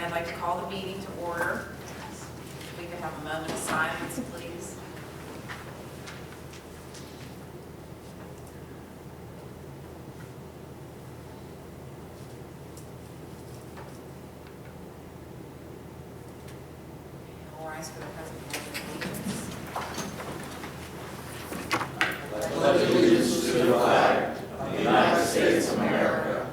I'd like to call the meeting to order. If we could have a moment of silence, please. All rise for the present pledge of allegiance. Pledge allegiance to the flag of the United States of America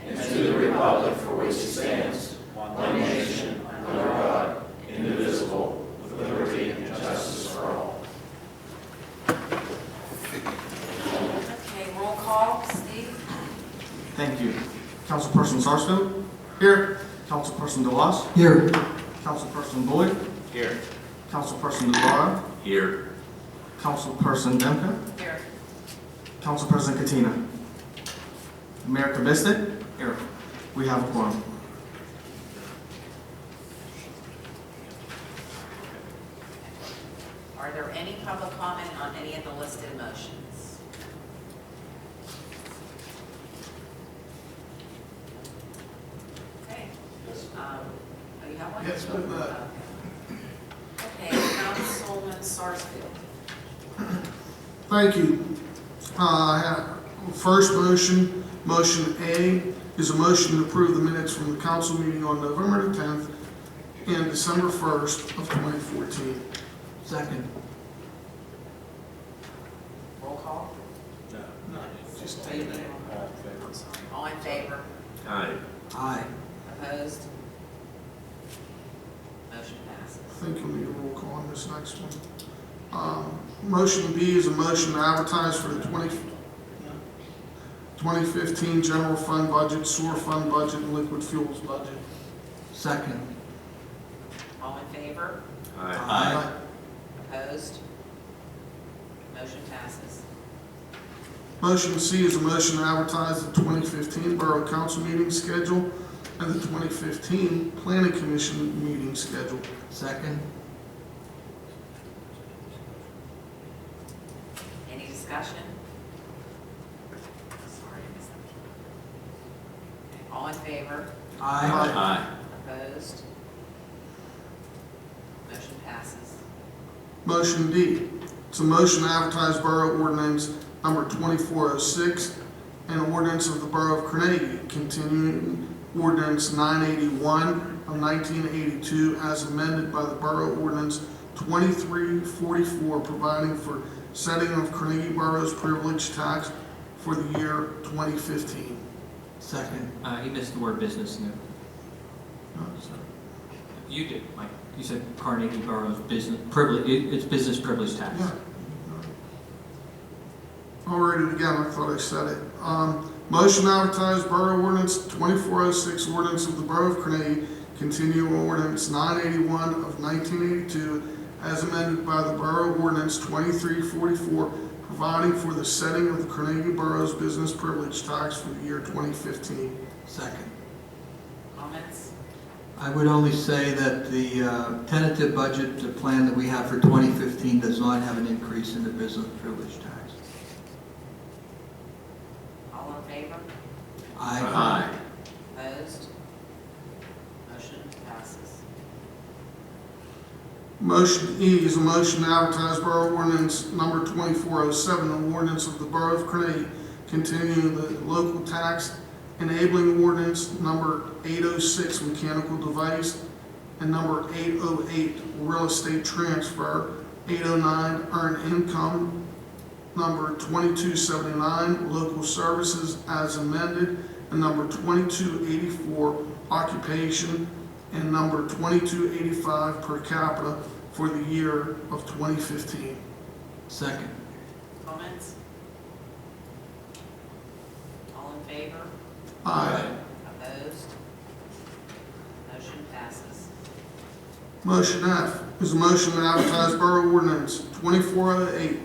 and to the republic for which it stands, one nation, under God, indivisible, with liberty and justice for all. Okay, roll call. Steve? Thank you. Councilperson Sarsfield? Here. Councilperson DeLoss? Here. Councilperson Boyd? Here. Councilperson DeLara? Here. Councilperson Demka? Here. Council President Katina? Mayor Kabistik? Here. We have a quorum. Are there any public comment on any of the listed motions? Okay. Oh, you have one? Yes, but, Okay, Councilman Sarsfield. Thank you. First motion, motion A, is a motion to approve the minutes from the council meeting on November the 10th and December 1st of 2014. Second. Roll call. No, just take it. I'm sorry. All in favor? Aye. Aye. Opposed? Motion passes. I think you'll need a roll call on this next one. Motion B is a motion to advertise for the 2015 general fund budget, sewer fund budget, and liquid fuels budget. Second. All in favor? Aye. Opposed? Motion passes. Motion C is a motion to advertise the 2015 Borough Council meeting schedule and the 2015 Planning Commission meeting schedule. Second. Any discussion? Sorry, I missed that. Okay, all in favor? Aye. Opposed? Motion passes. Motion D, it's a motion to advertise Borough Ordinance number 2406 and ordinance of the Borough of Carnegie, continuing Ordinance 981 of 1982 as amended by the Borough Ordinance 2344, providing for setting of Carnegie Borough's privilege tax for the year 2015. Second. He missed the word business in there. You did, Mike. You said Carnegie Borough's business privilege, it's business privilege tax. Yeah. I'll read it again, I thought I said it. Motion to advertise Borough Ordinance 2406, ordinance of the Borough of Carnegie, continuing Ordinance 981 of 1982, as amended by the Borough Ordinance 2344, providing for the setting of the Carnegie Borough's business privilege tax for the year 2015. Second. Comments? I would only say that the tentative budget plan that we have for 2015 does not have an increase in the business privilege tax. All in favor? Aye. Opposed? Motion passes. Motion E is a motion to advertise Borough Ordinance number 2407, an ordinance of the Borough of Carnegie, continuing the local tax enabling ordinance number 806, mechanical device, and number 808, real estate transfer, 809, earned income, number 2279, local services as amended, and number 2284, occupation, and number 2285 per capita for the year of 2015. Second. Comments? All in favor? Aye. Opposed? Motion passes. Motion F is a motion to advertise Borough Ordinance 2408,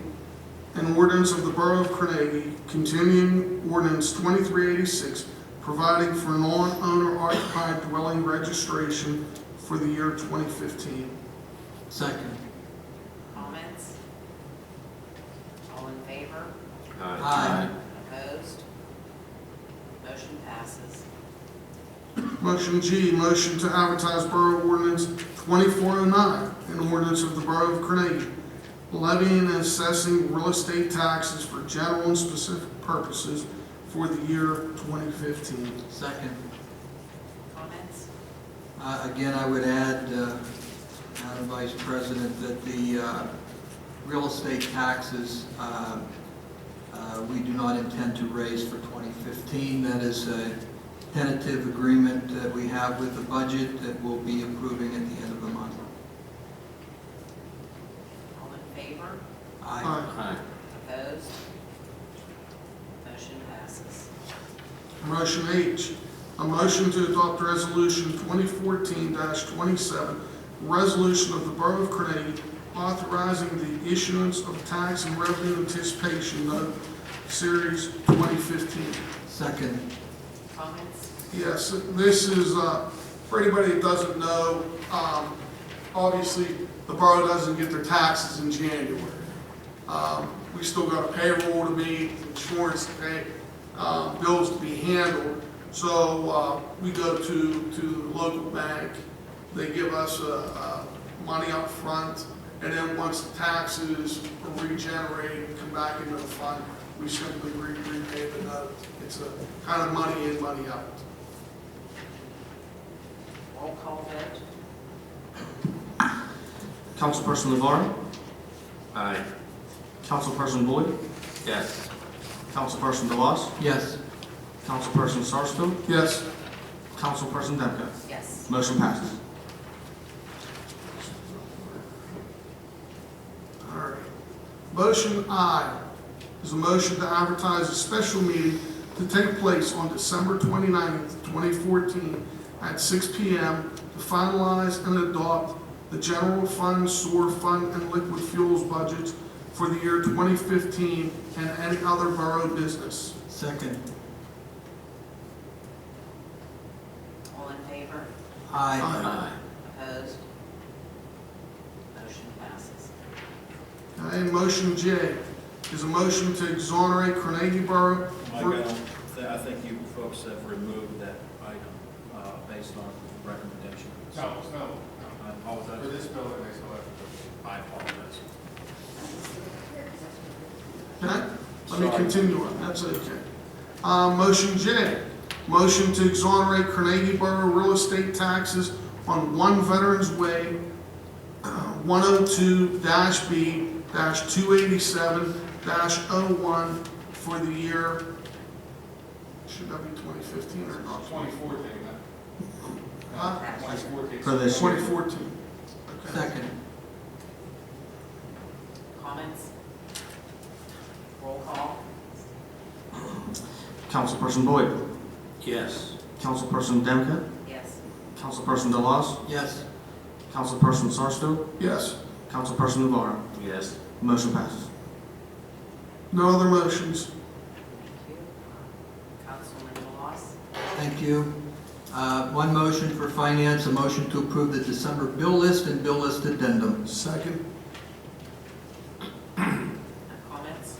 an ordinance of the Borough of Carnegie, continuing Ordinance 2386, providing for non-owner occupied dwelling registration for the year 2015. Second. Comments? All in favor? Aye. Opposed? Motion passes. Motion G, motion to advertise Borough Ordinance 2409, an ordinance of the Borough of Carnegie, levying and assessing real estate taxes for general and specific purposes for the year 2015. Second. Comments? Again, I would add, Madam Vice President, that the real estate taxes, we do not intend to raise for 2015. That is a tentative agreement that we have with the budget that we'll be approving at the end of the month. All in favor? Aye. Aye. Opposed? Motion passes. Motion H, a motion to adopt resolution 2014-27, resolution of the Borough of Carnegie authorizing the issuance of tax and revenue anticipation note, series 2015. Second. Comments? Yes, this is, for anybody that doesn't know, obviously, the borough doesn't get their taxes in January. We still got a payroll to meet, insurance to pay, bills to be handled. So we go to the local bank, they give us money up front, and then once the taxes are regenerated and come back into the fund, we simply repay the note. It's a kind of money in, money out. Roll call vote. Councilperson LeVar, Aye. Councilperson Boyd, Yes. Councilperson DeLoss, Yes. Councilperson Sarsfield, Yes. Councilperson Demko. Yes. Motion passes. All right. Motion I is a motion to advertise a special meeting to take place on December 29th, 2014 at 6 p.m. to finalize and adopt the general fund, sewer fund, and liquid fuels budgets for the year 2015 and any other borough business. Second. All in favor? Aye. Aye. Opposed? Motion passes. Okay, motion J is a motion to exonerate Carnegie Borough Mike, for... I think you folks have removed that item based on recommendation. No, I for apologize. this building, they still have to, I apologize. Okay, let me continue on, that's okay. Motion J, motion to exonerate Carnegie Borough real estate taxes on One Veterans Way, 102-B-287-01 for the year, should that be 2015 or not? 2014, Huh? 2014. For this year. 2014. Okay. Second. Comments? Roll call. Councilperson Boyd, Yes. Councilperson Demko, Yes. Councilperson DeLoss, Yes. Councilperson Sarsfield, Yes. Councilperson LeVar. Yes. Motion passes. No other motions. Thank you. Councilman DeLoss? Thank you. One motion for finance, a motion to approve the December bill list and bill list addendum. Second. Comments?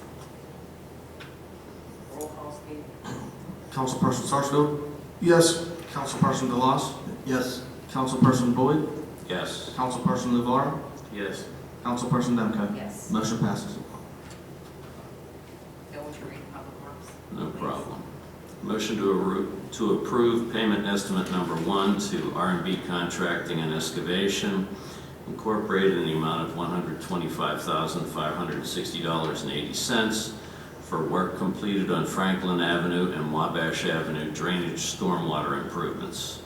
Roll call, Steve. Councilperson Sarsfield, Yes. Councilperson DeLoss, Yes. Councilperson Boyd, Yes. Councilperson LeVar, Yes. Councilperson Demko. Yes. Motion passes. Bill, would you read public works? No Please. problem. Motion to approve payment estimate number 1 to R&B Contracting and Excavation Incorporated in the amount of $125,560.80 for work completed on Franklin Avenue and Wabash Avenue drainage stormwater improvements.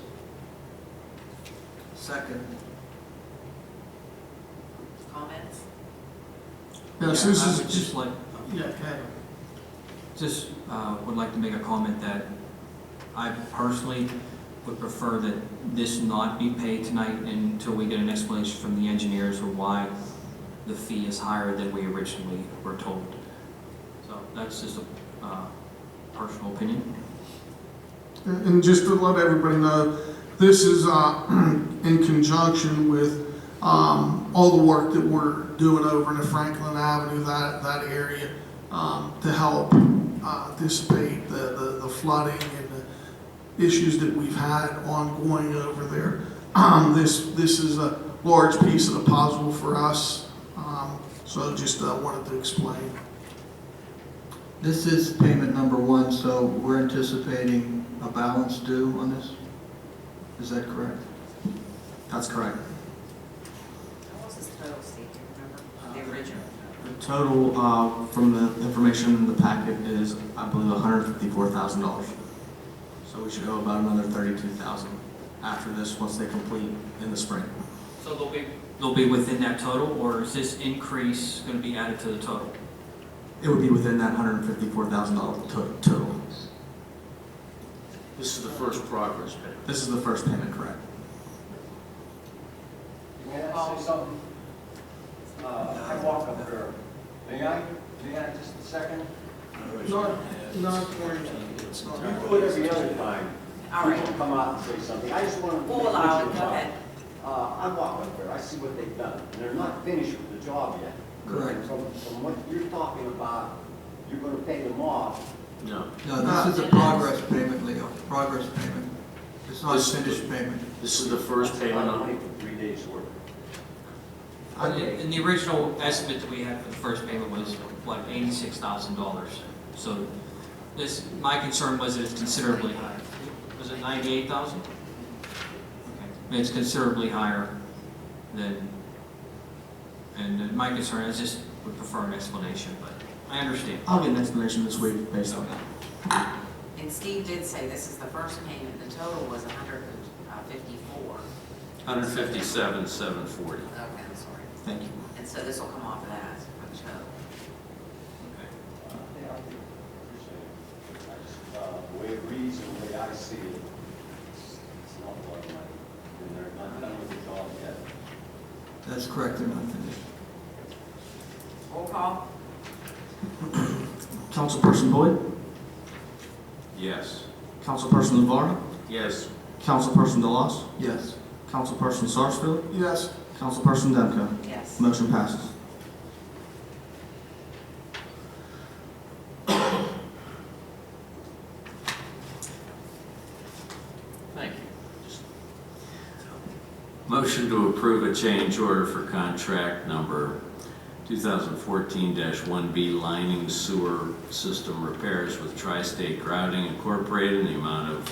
Second. Comments? Yes, Yeah, this I is would just like, yeah, okay. just would like to make a comment that I personally would prefer that this not be paid tonight until we get an explanation from the engineers of why the fee is higher than we originally were told. So that's just a personal opinion. And just to let everybody know, this is in conjunction with all the work that we're doing over in the Franklin Avenue, that area, to help dissipate the flooding and issues that we've had ongoing over there. This is a large piece of the puzzle for us, so I just wanted to explain. This is payment number one, so we're anticipating a balance due on this? Is that correct? That's correct. What was this total, Steve, do you remember? The original? The total, from the information in the packet is, I believe, $154,000. So we should owe about another $32,000 after this, once they complete in the spring. So they'll be within that total, or is this increase going to be added to the total? It would be within that $154,000 total. This is the first progress payment. This is the first payment, correct? May I say something? I walk up there. May I just a second? Not for You do it every other time. All right. People come out and say something. I just want to. We'll allow it, go ahead. I walk up there, I see what they've done, and they're not finished with the job yet. Correct. From what you're talking about, you're going to pay them off. No. No, this is a progress payment, Leo, progress payment. It's not a finished payment. This is the first That's a lot payment of on, money for 3 days' work. And the original estimate that we had for the first payment was, what, $86,000. So this, my concern was that it's considerably higher. Was it 98,000? Okay. It's considerably higher than, and my concern is just would prefer an explanation, but I understand. I'll get an explanation this week based on that. And Steve did say this is the first payment, the total was 154. 157,740. Okay, I'm sorry. Thank you. And so this will come off of that, for the total. Yeah, I think you're saying, I just, the way it reads and the way I see it, it's not a lot of money. And they're not done with the job yet. That's correct, they're not finished. Roll call? Councilperson Boyd? Yes. Councilperson LeVar? Yes. Councilperson DeLoss? Yes. Councilperson Sarsfield? Yes. Councilperson Demko? Yes. Motion passes. Thank you. Motion to approve a change order for contract number 2014-1B lining sewer system repairs with Tri-State Grouting Incorporated in the amount of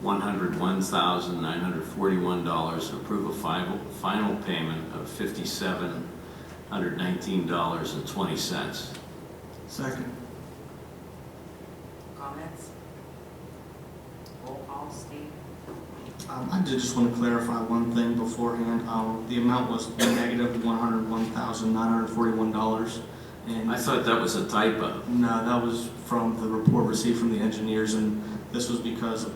$101,941 and approve a final payment of $5,719.20. Second. Comments? Roll call, Steve? I did just want to clarify one thing beforehand. The amount was negative $101,941. And I thought that was a typo. no, that was from the report received from the engineers, and this was because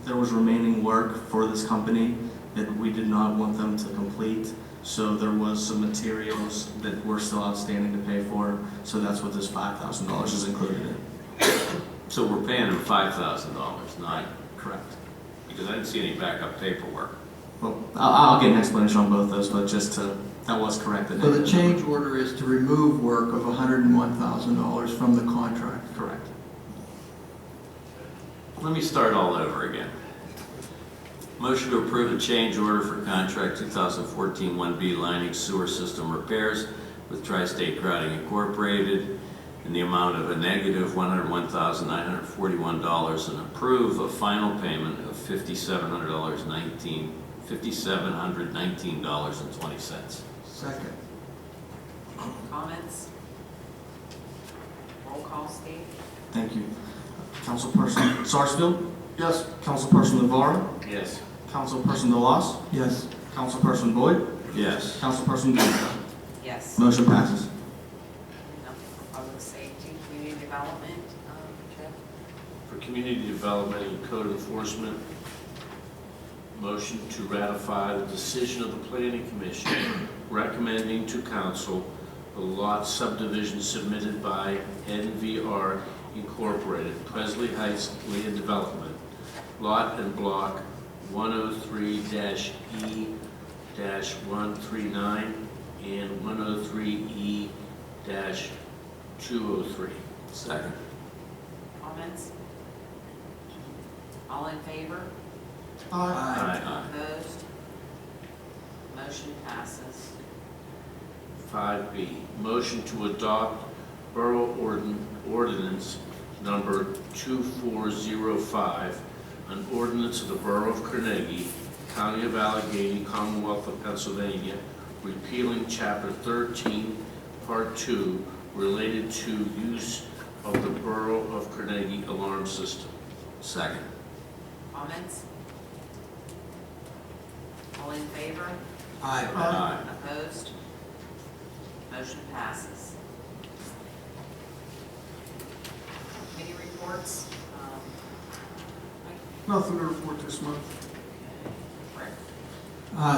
there was remaining work for this company that we did not want them to complete. So there was some materials that were still outstanding to pay for. So that's what this $5,000 is included in. So we're paying them $5,000, not, Correct. because I didn't see any backup paperwork. Well, I'll get an explanation on both those, but just to, that was corrected. So the change order is to remove work of $101,000 from the contract. Correct. Let me start all over again. Motion to approve a change order for contract 2014-1B lining sewer system repairs with Tri-State Grouting Incorporated in the amount of a negative $101,941 and approve a final payment of $5,719.20. Second. Comments? Roll call, Steve? Thank you. Councilperson Sarsfield? Yes. Councilperson LeVar? Yes. Councilperson DeLoss? Yes. Councilperson Boyd? Yes. Councilperson Demko? Yes. Motion passes. Public safety, community development, Jeff? For community development and code enforcement, motion to ratify the decision of the Planning Commission recommending to council the lot subdivision submitted by NVR Incorporated, Presley Heights Land Development, lot and block 103-E-139 and 103E-203. Second. Comments? All in favor? Aye. Opposed? Motion passes. 5B, motion to adopt Borough Ordinance Number 2405, an ordinance of the Borough of Carnegie, County of Allegheny, Commonwealth of Pennsylvania, repealing Chapter 13, Part 2, related to use of the Borough of Carnegie alarm system. Second. Comments? All in favor? Aye. Opposed? Motion passes. Committee reports? Nothing to report this month. Rick?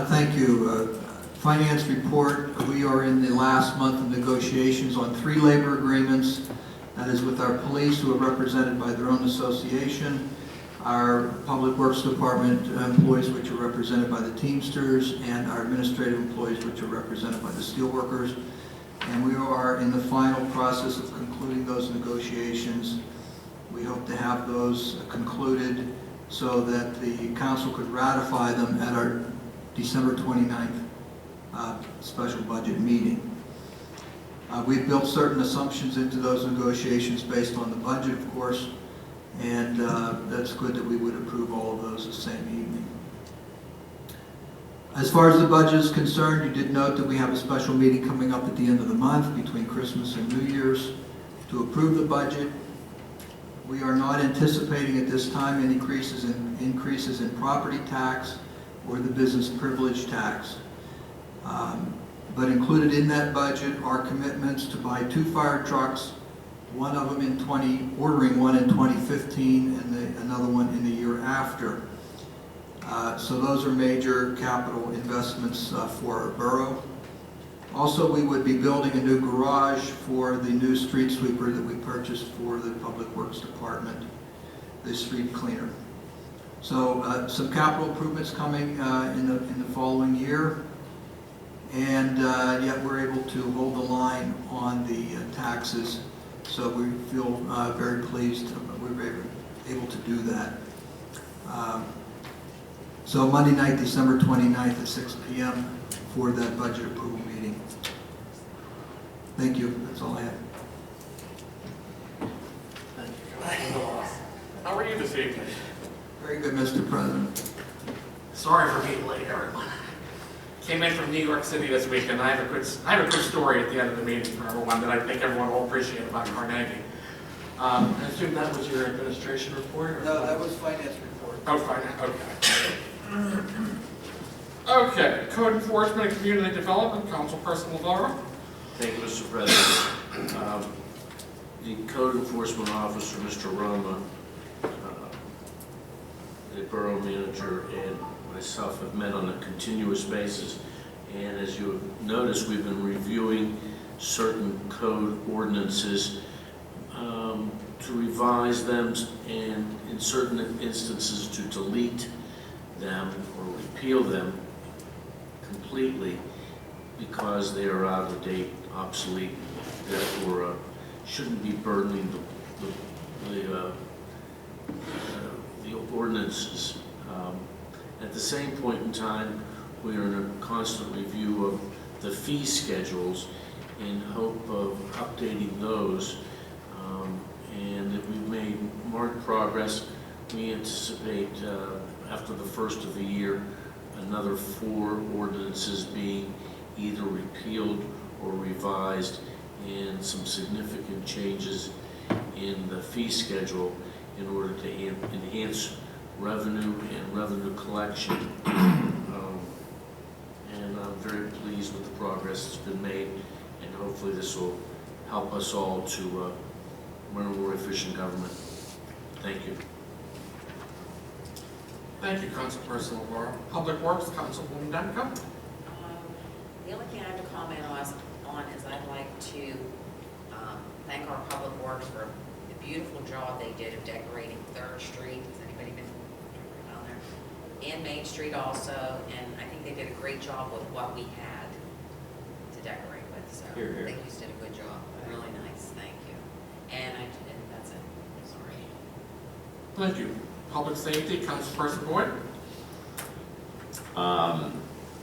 Thank you. Finance report, we are in the last month of negotiations on 3 labor agreements. That is with our police, who are represented by their own association, our Public Works Department employees, which are represented by the Teamsters, and our administrative employees, which are represented by the Steelworkers. And we are in the final process of concluding those negotiations. We hope to have those concluded so that the council could ratify them at our December 29th special budget meeting. We've built certain assumptions into those negotiations based on the budget, of course, and that's good that we would approve all of those the same evening. As far as the budget is concerned, you did note that we have a special meeting coming up at the end of the month between Christmas and New Year's to approve the budget. We are not anticipating at this time any increases in property tax or the business privilege tax. But included in that budget are commitments to buy 2 fire trucks, one of them ordering one in 2015 and another one in the year after. So those are major capital investments for our borough. Also, we would be building a new garage for the new street sweeper that we purchased for the Public Works Department, the street cleaner. So some capital improvements coming in the following year. And yet we're able to hold the line on the taxes. So we feel very pleased that we were able to do that. So Monday night, December 29th at 6 p.m. for that budget approval meeting. Thank you. That's all I have. How are you this evening? Very good, Mr. President. Sorry for being late, everyone. Came in from New York City this week, and I have a good story at the end of the meeting for everyone that I think everyone will appreciate about Carnegie. I assume that was your administration report? Or No, that was finance report. Oh, fine, okay. Okay, Code Enforcement and Community Development, Councilperson LaVara. Thank you, Mr. President. The Code Enforcement Officer, Mr. Roma, the Borough Manager, and myself have met on a continuous basis. And as you have noticed, we've been reviewing certain code ordinances to revise them and in certain instances to delete them or repeal them completely because they are out of date, obsolete, therefore shouldn't be burdening the ordinances. At the same point in time, we are in a constant review of the fee schedules in hope of updating those, and that we've made marked progress. We anticipate after the first of the year, another 4 ordinances being either repealed or revised, and some significant changes in the fee schedule in order to enhance revenue and revenue collection. And I'm very pleased with the progress that's been made, and hopefully this will help us all to run a more efficient government. Thank you. Thank you, Councilperson LaVara. Public Works, Councilwoman Demko. The only thing I have to comment on is I'd like to thank our Public Works for the beautiful job they did of decorating 3rd Street. Has anybody been down there? And Main Street also, and I think they did a great job with what we had to decorate with. So I think you did a good job. Really nice, thank you. And that's it. Sorry. Thank you. Public Safety, Councilperson Boyd.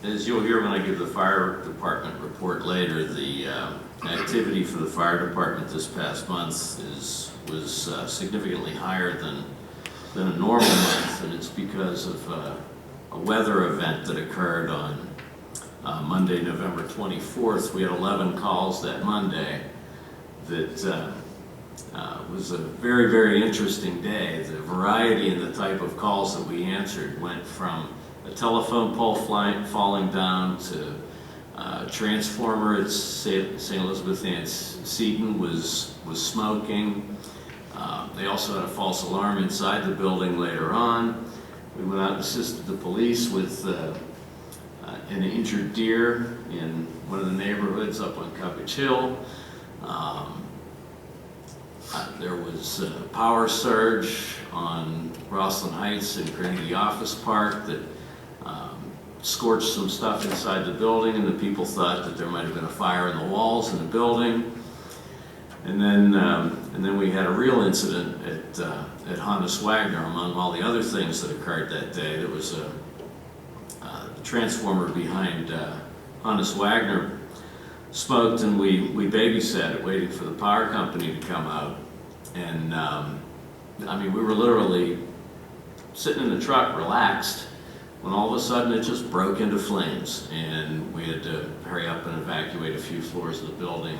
As you'll hear when I give the fire department report later, the activity for the fire department this past month was significantly higher than a normal month, and it's because of a weather event that occurred on Monday, November 24th. We had 11 calls that Monday that was a very, very interesting day. The variety and the type of calls that we answered went from a telephone pole falling down to a transformer at St. Elizabeth and Seton was smoking. They also had a false alarm inside the building later on. We went out and assisted the police with an injured deer in one of the neighborhoods up on Cuppage Hill. There was a power surge on Roslyn Heights and Carnegie Office Park that scorched some stuff inside the building, and the people thought that there might have been a fire in the walls in the building. And then we had a real incident at Hannes Wagner. Among all the other things that occurred that day, there was a transformer behind Hannes Wagner smoked, and we babysat it, waiting for the power company to come out. And I mean, we were literally sitting in the truck, relaxed, when all of a sudden it just broke into flames, and we had to hurry up and evacuate a few floors of the building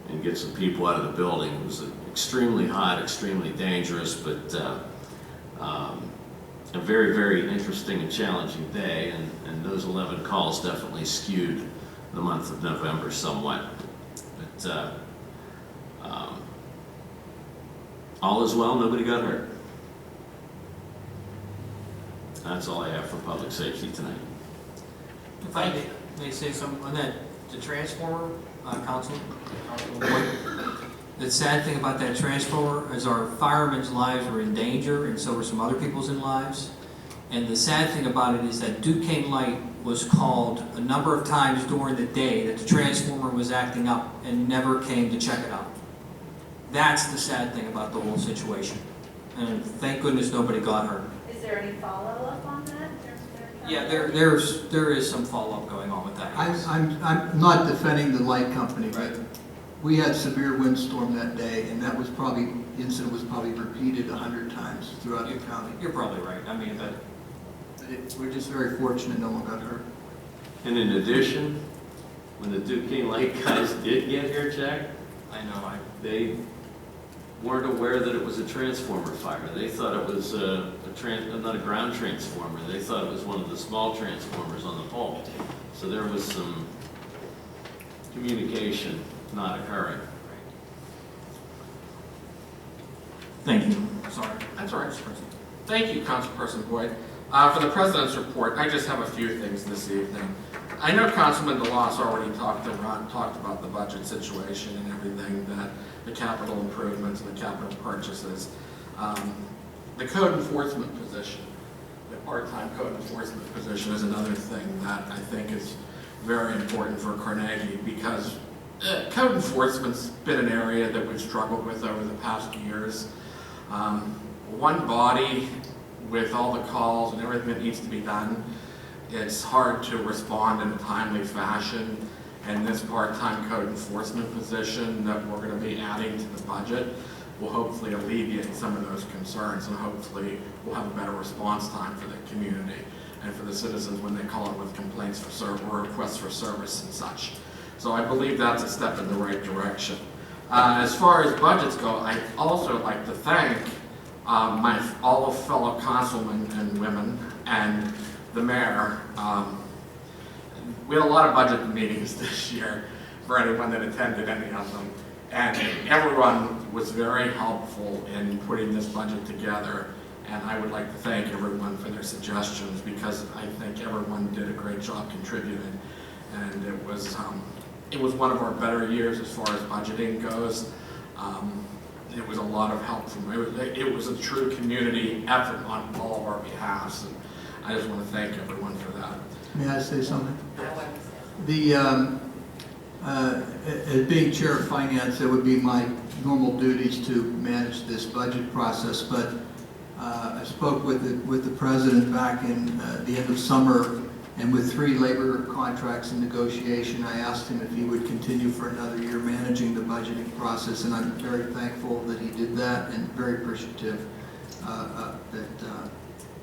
and get some people out of the building. It was extremely hot, extremely dangerous, but a very, very interesting and challenging day, and those 11 calls definitely skewed the month of November somewhat. But all is well, nobody got hurt. That's all I have for public safety tonight. If I may say something on that, the transformer, Councilman Boyd, the sad thing about that transformer is our firemen's lives were in danger, and so were some other people's lives. And the sad thing about it is that Duquesne Light was called a number of times during the day that the transformer was acting up and never came to check it out. That's the sad thing about the whole situation. And thank goodness nobody got hurt. Is there any follow-up on that? Yeah, there is some follow-up going on with that. Yes. I'm not defending the light company, but we had severe windstorm that day, and that was probably, the incident was probably repeated 100 times throughout the county. You're probably right. I mean, but We're just very fortunate no one got hurt. And in addition, when the Duquesne Light guys did get here, Jack, they weren't aware that it was a transformer fire. They thought it was not a ground transformer. They thought it was one of the small transformers on the pole. So there was some communication not occurring. thank you. Sorry. That's all right, Mr. President. Thank you, Councilperson Boyd. For the President's report, I just have a few things this evening. I know Councilman DeLoss already talked about the budget situation and everything, that the capital improvements and the capital purchases. The code enforcement position, the part-time code enforcement position is another thing that I think is very important for Carnegie, because code enforcement's been an area that we've struggled with over the past years. One body with all the calls and everything that needs to be done, it's hard to respond in a timely fashion. And this part-time code enforcement position that we're going to be adding to the budget will hopefully alleviate some of those concerns, and hopefully we'll have a better response time for the community and for the citizens when they call in with complaints for service or requests for service and such. So I believe that's a step in the right direction. As far as budgets go, I'd also like to thank all of fellow councilmen and women and the mayor. We had a lot of budget meetings this year for anyone that attended any of them, and everyone was very helpful in putting this budget together, and I would like to thank everyone for their suggestions, because I think everyone did a great job contributing, and it was one of our better years as far as budgeting goes. It was a lot of help from, it was a true community effort on all of our behalves, and I just want to thank everyone for that. May I say something? I As being chair of finance, it would be my normal duties to manage this budget process, but I spoke with the president back in the end of summer, and with 3 labor contracts in negotiation, I asked him if he would continue for another year managing the budgeting process, and I'm very thankful that he did that, and very appreciative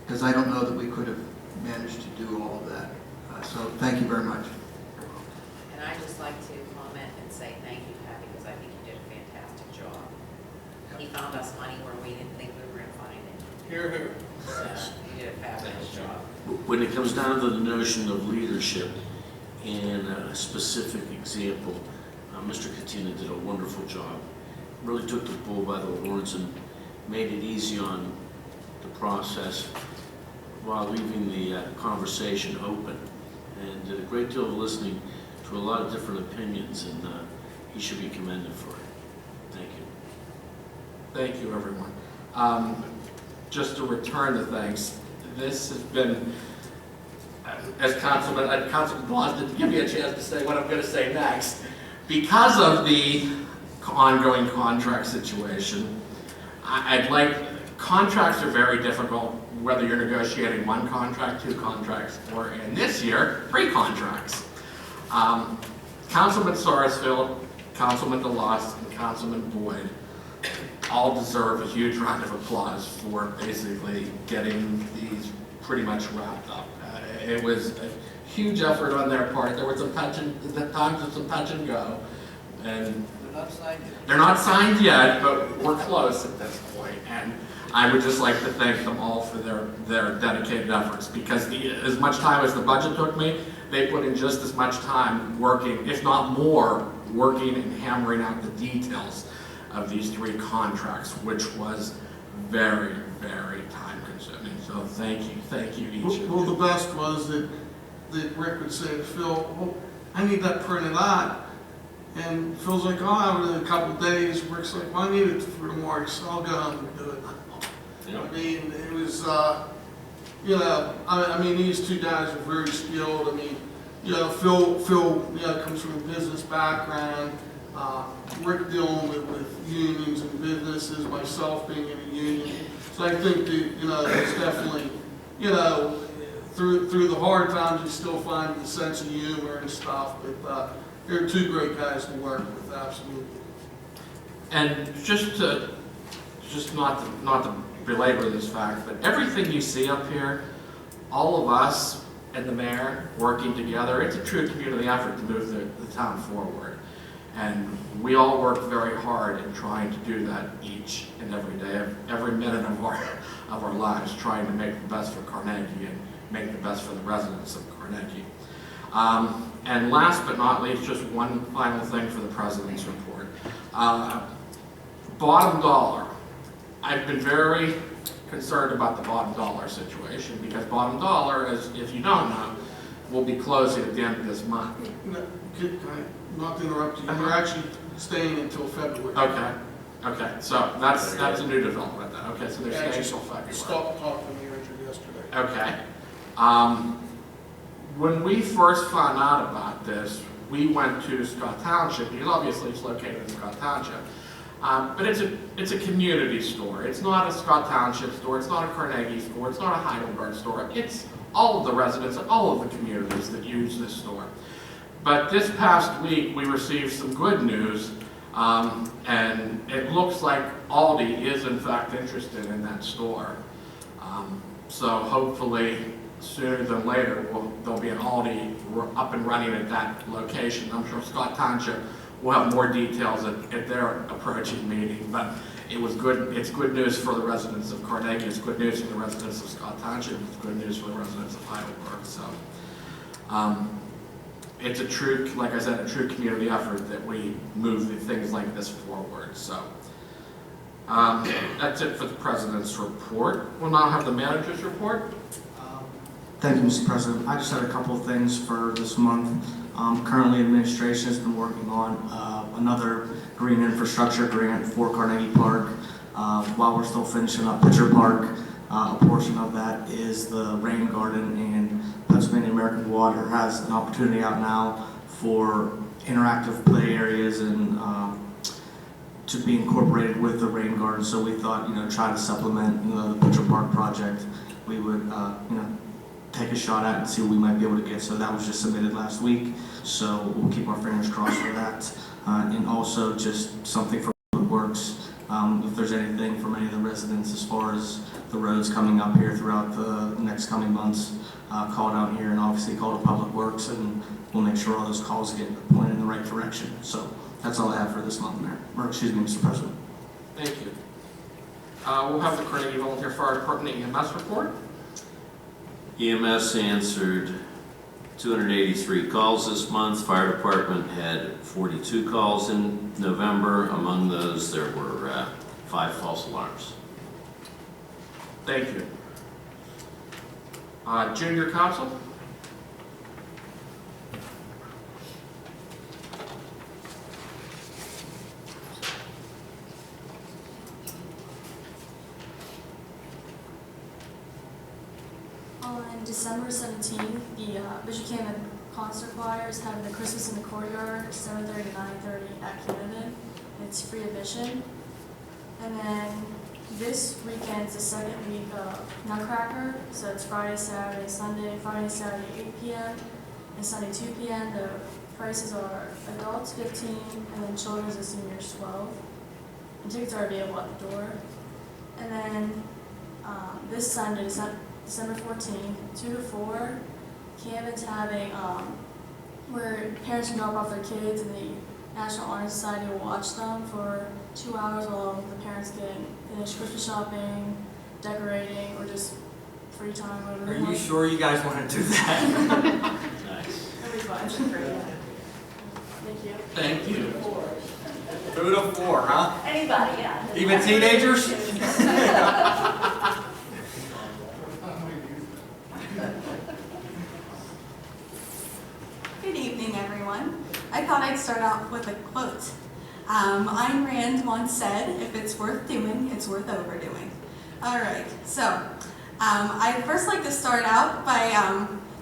because I don't know that we could have managed to do all of that. So thank you very much. And I'd just like to comment and say thank you, Patty, because I think you did a fantastic job. He found us money where we didn't think we were going to find it. Here, here. So you did a fabulous job. When it comes down to the notion of leadership and a specific example, Mr. Katina did a wonderful job. Really took the bull by the horns and made it easy on the process while leaving the conversation open, and did a great deal of listening to a lot of different opinions, and he should be commended for it. Thank you. Thank you, everyone. Just to return the thanks, this has been, as Councilman Blas didn't give me a chance to say what I'm going to say next. Because of the ongoing contract situation, contracts are very difficult, whether you're negotiating 1 contract, 2 contracts, or in this year, 3 contracts. Councilman Sarsfield, Councilman DeLoss, and Councilman Boyd all deserve a huge round of applause for basically getting these pretty much wrapped up. It was a huge effort on their part. There was some touch and go, and they're not signed yet, but we're close at this point. And I would just like to thank them all for their dedicated efforts, because as much time as the budget took me, they put in just as much time working, if not more, working and hammering out the details of these 3 contracts, which was very, very time consuming. So thank you to each of you. Well, the best was that Rick would say to Phil, "Oh, I need that printed out." And Phil's like, "Oh, I'll have it in a couple of days." Rick's like, "Well, I need it for tomorrow, so I'll go home and do it." Yeah. I mean, it was, I mean, these 2 guys are very skilled. I mean, Phil, comes from a business background. Rick dealing with unions and businesses, myself being in a union. So I think that, it's definitely, through the hard times, you still find the sense of humor and stuff. But they're 2 great guys to work with, absolutely. And just not to belabor this fact, but everything you see up here, all of us and the mayor working together, it's a true community effort to move the town forward. And we all work very hard in trying to do that each and every day, every minute of our lives, trying to make the best for Carnegie and make the best for the residents of Carnegie. And last but not least, just one final thing for the president's report. Bottom dollar. I've been very concerned about the bottom dollar situation, because bottom dollar, as if you don't know, will be closing at the end of this month. Can I not to interrupt you? We're actually staying until February. Okay, so that's a new development then. Okay, so they're staying until February. Stopped talking to you yesterday. Okay. When we first found out about this, we went to Scott Township, because obviously it's located in Scott Township. But it's a community store. It's not a Scott Township store. It's not a Carnegie store. It's not a Heidelberg store. It's all of the residents of all of the communities that use this store. But this past week, we received some good news, and it looks like Aldi is in fact interested in that store. So hopefully, sooner than later, there'll be an Aldi up and running at that location. I'm sure Scott Township will have more details at their approaching meeting, but it was good. It's good news for the residents of Carnegie. It's good news for the residents of Scott Township. It's good news for the residents of Heidelberg. So it's a true, like I said, a true community effort that we move things like this forward. So that's it for the president's report. We'll now have the manager's report. Thank you, Mr. President. I just had a couple of things for this month. Currently, administration has been working on another green infrastructure grant for Carnegie Park. While we're still finishing up Pitcher Park, a portion of that is the rain garden, and Pennsylvania American Water has an opportunity out now for interactive play areas and to be incorporated with the rain garden. So we thought, try to supplement, the Butcher Park project. We would, take a shot at and see what we might be able to get. So that was just submitted last week. So we'll keep our fingers crossed for that. And also just something for Public Works. If there's anything from any of the residents as far as the roads coming up here throughout the next coming months, call down here and obviously call to Public Works, and we'll make sure all those calls get pointed in the right direction. So that's all I have for this month, Mayor. Or excuse me, Mr. President. Thank you. We'll have the Carnegie Volunteer Fire Department EMS report. EMS answered 283 calls this month. Fire department had 42 calls in November. Among those, there were 5 false alarms. Thank you. Junior Council. On December 17th, the Bishop Cannon Concert Choir is having the Christmas in the Courtyard, 7:30 to 9:30 at Cannon. It's free admission. And then this weekend is the second week of Nutcracker, so it's Friday, Saturday, Sunday, Friday, Saturday, 8 p.m., and Sunday, 2 p.m. The prices are adults 15, and then children's and seniors 12. And tickets are available at the door. And then this Sunday, December 14th, 2 to 4, Camden's having where parents can drop off their kids and the National Honor Society will watch them for 2 hours while the parents can finish Christmas shopping, decorating, or just free time. Whatever Are they you want. sure you guys want to do that? Nice. It'll be fun. Thank you. Thank you. 2 to 4, huh? Anybody, yeah. Even teenagers? Good evening, everyone. I thought I'd start out with a quote. Ayn Rand once said, if it's worth doing, it's worth overdoing. All right, so I'd first like to start out by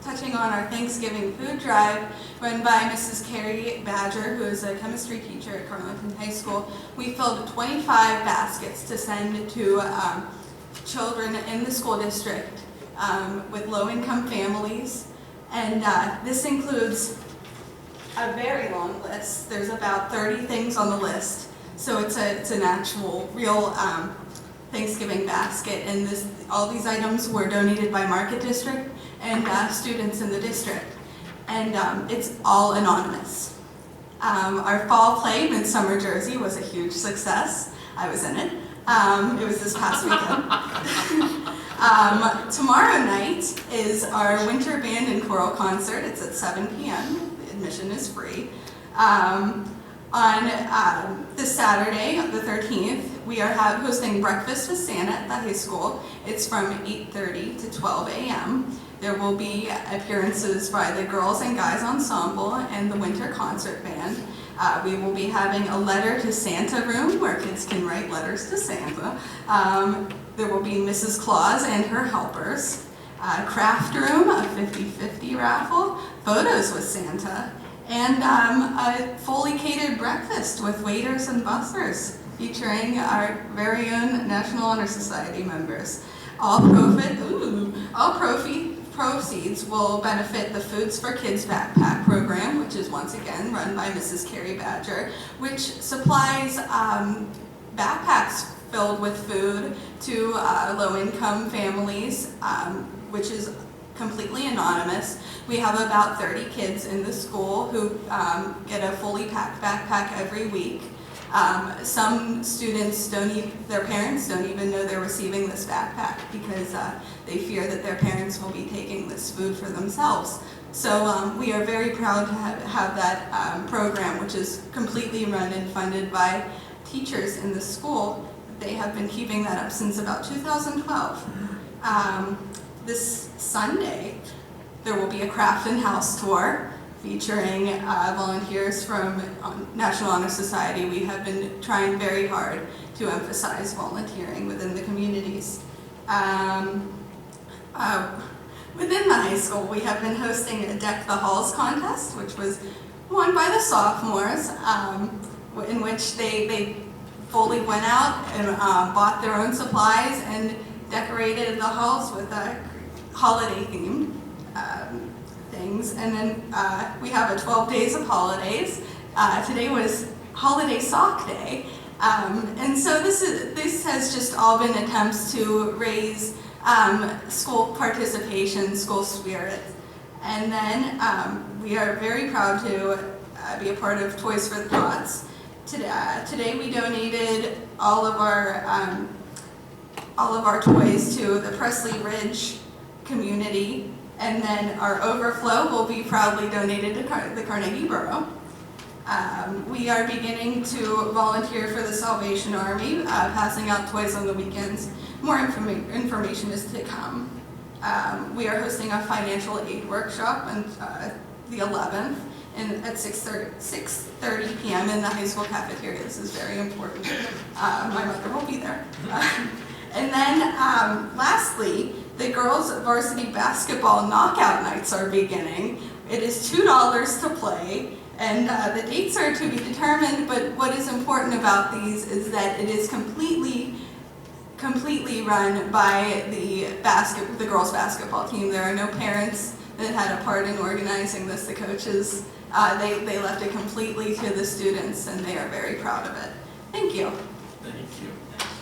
touching on our Thanksgiving food drive run by Mrs. Carrie Badger, who is a chemistry teacher at Carnegie High School. We filled 25 baskets to send to children in the school district with low-income families. And this includes a very long list. There's about 30 things on the list. So it's an actual, real Thanksgiving basket. And all these items were donated by Market District and students in the district. And it's all anonymous. Our fall play, Midsummer Jersey, was a huge success. I was in it. It was this past weekend. Tomorrow night is our winter band and choral concert. It's at 7 p.m. Admission is free. On this Saturday, the 13th, we are hosting Breakfast with Santa at the high school. It's from 8:30 to 12 a.m. There will be appearances by the Girls and Guys Ensemble and the Winter Concert Band. We will be having a letter to Santa room where kids can write letters to Santa. There will be Mrs. Claus and her helpers. Craft room, a 50-50 raffle, photos with Santa, and a fully catered breakfast with waiters and bussers featuring our very own National Honor Society members. All proceeds will benefit the Foods for Kids backpack program, which is once again run by Mrs. Carrie Badger, which supplies backpacks filled with food to low-income families, which is completely anonymous. We have about 30 kids in the school who get a fully packed backpack every week. Some students their parents don't even know they're receiving this backpack because they fear that their parents will be taking this food for themselves. So we are very proud to have that program, which is completely run and funded by teachers in the school. They have been keeping that up since about 2012. This Sunday, there will be a craft and house tour featuring volunteers from National Honor Society. We have been trying very hard to emphasize volunteering within the communities. Within the high school, we have been hosting a Deck the Halls contest, which was won by the sophomores, in which they fully went out and bought their own supplies and decorated the halls with holiday themed things. And then we have a 12 days of holidays. Today was Holiday Sock Day. And so this has just all been attempts to raise school participation, school spirit. And then we are very proud to be a part of Toys for the Tots. Today we donated all of our toys to the Presley Ridge community, and then our overflow will be proudly donated to the Carnegie Borough. We are beginning to volunteer for the Salvation Army, passing out toys on the weekends. More information is to come. We are hosting a financial aid workshop on the 11th at 6:30 p.m. in the high school cafeteria. This is very important. My mother will be there. And then lastly, the girls varsity basketball knockout nights are beginning. It is $2 to play, and the dates are to be determined, but what is important about these is that it is completely run by the girls basketball team. There are no parents that had a part in organizing this. The coaches, they left it completely to the students, and they are very proud of it. Thank you. Thank you.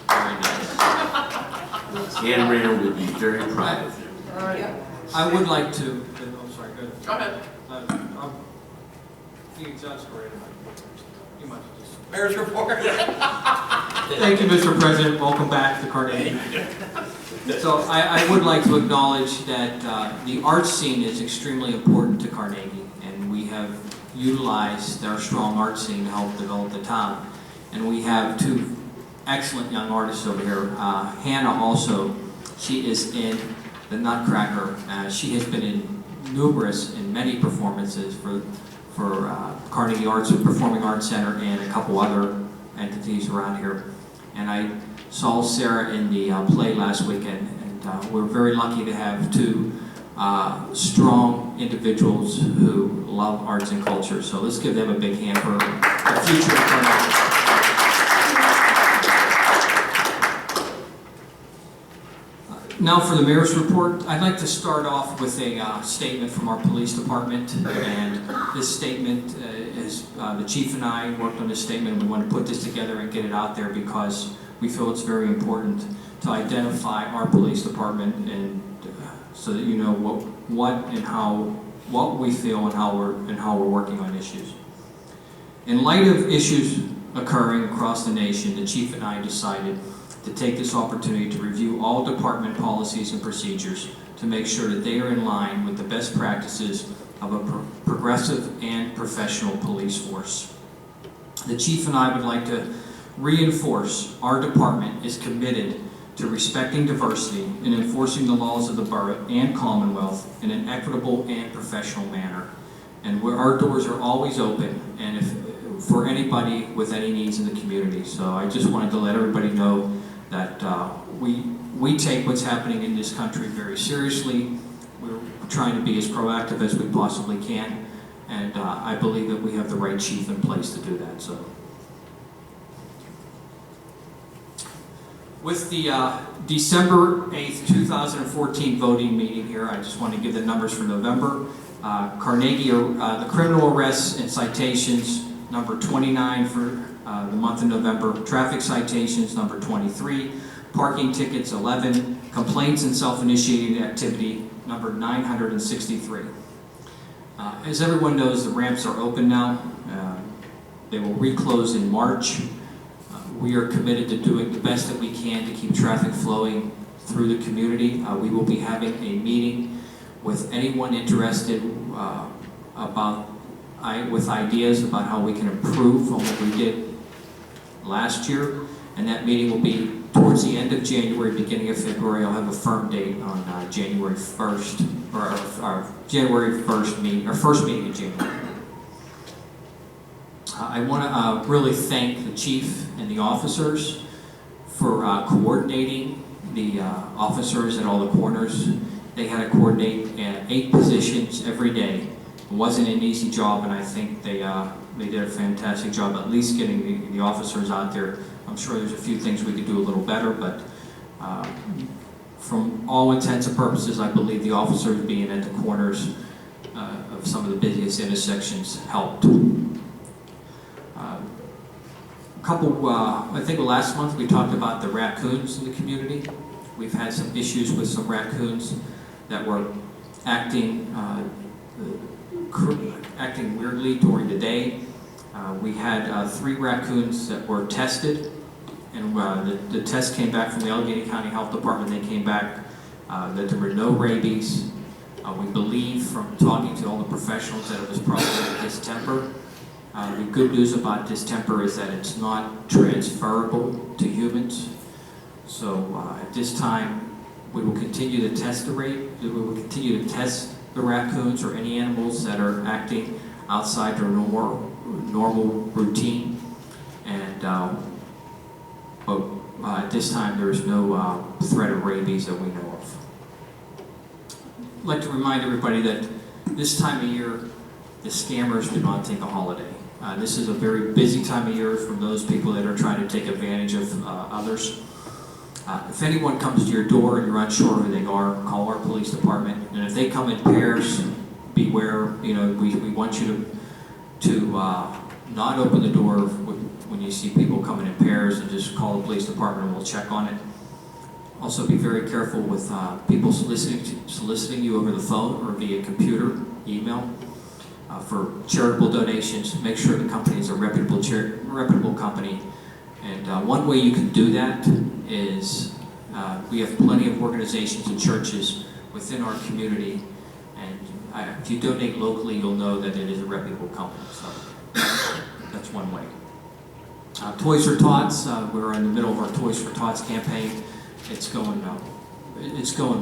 Very nice. Ann Rand would be very proud of you. All right. I would like to, I'm sorry, go ahead. Go ahead. You exasperated. You might just. Mayor's report. Thank you, Mr. President. Welcome back to Carnegie. So I would like to acknowledge that the arts scene is extremely important to Carnegie, and we have utilized our strong art scene to help develop the town. And we have two excellent young artists over here. Hannah also, she is in the Nutcracker. She has been in many performances for Carnegie Arts Performing Arts Center and a couple other entities around here. And I saw Sarah in the play last weekend, and we're very lucky to have two strong individuals who love arts and culture. So let's give them a big hand for the future of Carnegie. Now for the mayor's report, I'd like to start off with a statement from our police department. And this statement is, the chief and I worked on this statement. We want to put this together and get it out there because we feel it's very important to identify our police department, and so that you know what we feel and how we're working on issues. In light of issues occurring across the nation, the chief and I decided to take this opportunity to review all department policies and procedures to make sure that they are in line with the best practices of a progressive and professional police force. The chief and I would like to reinforce our department is committed to respecting diversity and enforcing the laws of the borough and Commonwealth in an equitable and professional manner. And our doors are always open, and for anybody with any needs in the community. So I just wanted to let everybody know that we take what's happening in this country very seriously. We're trying to be as proactive as we possibly can, and I believe that we have the right chief in place to do that. So, with the December 8th, 2014 voting meeting here, I just want to give the numbers for November. Carnegie, the criminal arrests and citations, number 29 for the month of November. Traffic citations, number 23. Parking tickets, 11. Complaints and self-initiated activity, number 963. As everyone knows, the ramps are open now. They will reclose in March. We are committed to doing the best that we can to keep traffic flowing through the community. We will be having a meeting with anyone interested with ideas about how we can improve on what we did last year, and that meeting will be towards the end of January, beginning of February. I'll have a firm date on January 1st, or our January 1st meeting, our first meeting in January. I want to really thank the chief and the officers for coordinating the officers at all the corners. They had to coordinate 8 positions every day. It wasn't an easy job, and I think they did a fantastic job at least getting the officers out there I'm sure there's a few things we could do a little better, but from all intents and purposes, I believe the officers being at the corners of some of the busiest intersections helped. I think last month we talked about the raccoons in the community. We've had some issues with some raccoons that were acting weirdly during the day. We had 3 raccoons that were tested, and the test came back from the Allegheny County Health Department. They came back that there were no rabies. We believe from talking to all the professionals that it was probably distemper. The good news about distemper is that it's not transferable to humans. So at this time, we will continue to test the rate. We will continue to test the raccoons or any animals that are acting outside their normal routine. And but at this time, there is no threat of rabies that we know of. I'd like to remind everybody that this time of year, the scammers do not take a holiday. This is a very busy time of year for those people that are trying to take advantage of others. If anyone comes to your door and you're unsure who they are, call our police department. And if they come in pairs, beware. You know, we want you to not open the door when you see people coming in pairs, and just call the police department and we'll check on it. Also, be very careful with people soliciting you over the phone or via computer, email. For charitable donations, make sure the company is a reputable company. And one way you can do that is we have plenty of organizations and churches within our community, and if you donate locally, you'll know that it is a reputable company. So that's one way. Toys for Tots, we're in the middle of our Toys for Tots campaign. It's going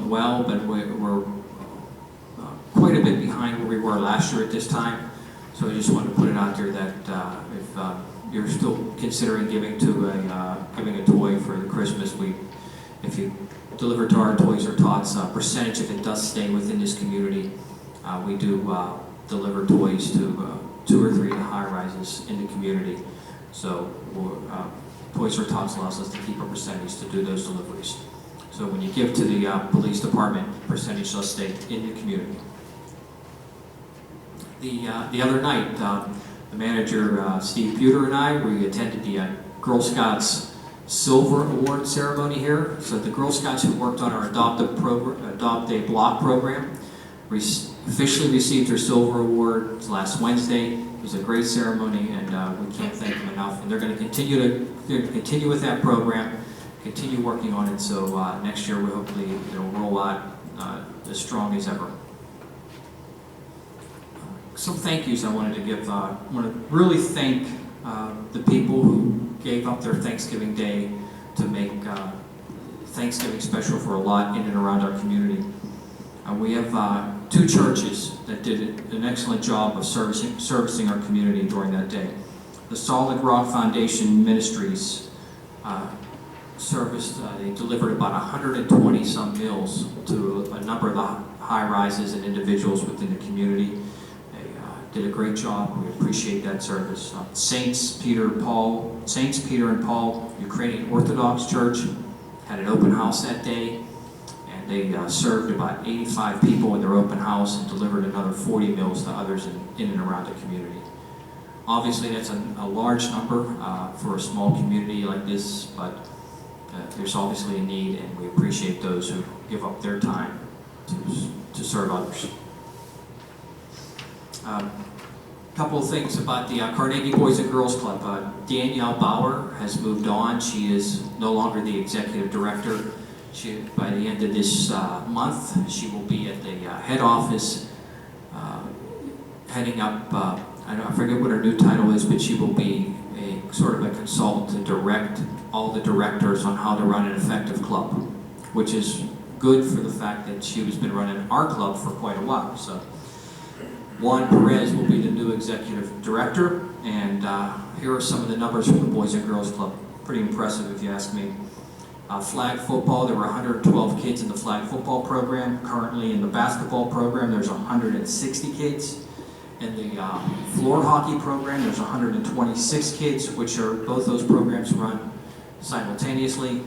well, but we're quite a bit behind where we were last year at this time. So I just wanted to put it out there that if you're still considering giving a toy for the Christmas week, if you deliver to our Toys for Tots, percentage if it does stay within this community, we do deliver toys to 2 or 3 of the high-rises in the community. So Toys for Tots allows us to keep a percentage to do those deliveries. So when you give to the police department, percentage does stay in the community. The other night, the manager, Steve Buter, and I, we attended the Girl Scouts Silver Award ceremony here. So the Girl Scouts who worked on our Adopt a Block program officially received their Silver Award last Wednesday. It was a great ceremony, and we can't thank them enough. And they're going to continue with that program, continue working on it. So next year, hopefully it'll roll out as strong as ever. Some thank yous I wanted to give. I want to really thank the people who gave up their Thanksgiving Day to make Thanksgiving special for a lot in and around our community. We have 2 churches that did an excellent job of servicing our community during that day. The Solid Rock Foundation Ministries they delivered about 120 some meals to a number of the high-rises and individuals within the community. Did a great job. We appreciate that service. Saints Peter and Paul Ukrainian Orthodox Church had an open house that day, and they served about 85 people in their open house and delivered another 40 meals to others in and around the community. Obviously, that's a large number for a small community like this, but there's obviously a need, and we appreciate those who give up their time to serve others. A couple of things about the Carnegie Boys and Girls Club. Danielle Bauer has moved on. She is no longer the executive director. By the end of this month, she will be at the head office, heading up, I forget what her new title is, but she will be a sort of a consultant to direct all the directors on how to run an effective club, which is good for the fact that she has been running our club for quite a while. So Juan Perez will be the new executive director, and here are some of the numbers from the Boys and Girls Club. Pretty impressive if you ask me. Flag football, there were 112 kids in the flag football program. Currently in the basketball program, there's 160 kids. In the floor hockey program, there's 126 kids, which are both those programs run simultaneously.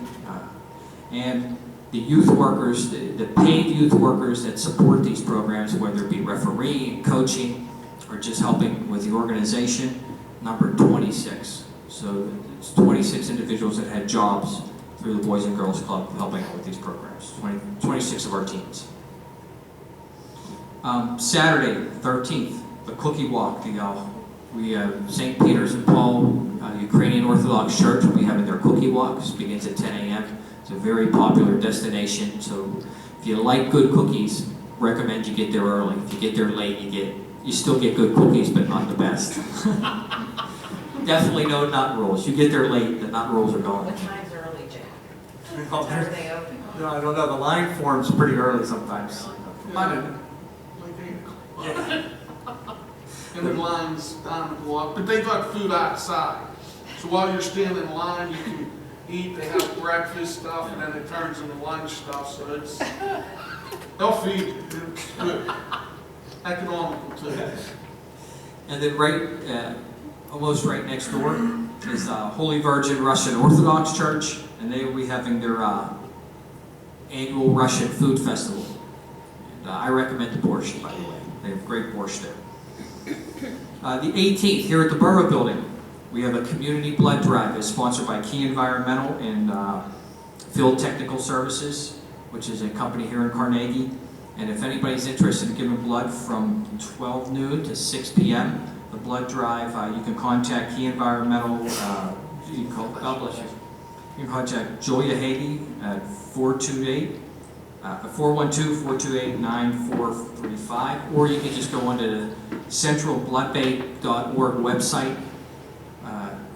And the youth workers, the paid youth workers that support these programs, whether it be refereeing, coaching, or just helping with the organization, number 26. So it's 26 individuals that had jobs through the Boys and Girls Club helping out with these programs, 26 of our teams. Saturday, 13th, the cookie walk. We St. Peter's and Paul Ukrainian Orthodox Church will be having their cookie walks. Begins at 10 a.m. It's a very popular destination. So if you like good cookies, recommend you get there early. If you get there late, you still get good cookies, but not the best. Definitely no nut rolls. You get there late, the nut rolls are gone. What time's early, Jack? What time are they open? No, I don't know. The line forms pretty early sometimes. Like 8 o'clock. And the line's down the block, but they got food outside. So while you're standing in line, you can eat, they have breakfast stuff, and then it turns into lunch stuff, so they'll feed you. It's good. Economical too. And then almost right next door is Holy Virgin Russian Orthodox Church, and they will be having their annual Russian food festival. And I recommend the borscht, by the way. They have great borscht there. The 18th, here at the Borough Building, we have a community blood drive. It's sponsored by Key Environmental and Field Technical Services, which is a company here in Carnegie. And if anybody's interested in giving blood from 12 noon to 6 p.m., the blood drive, you can contact Key Environmental, God bless you. You can contact Julia Hagee at 412-428-9435, or you can just go onto the centralbloodbank.org website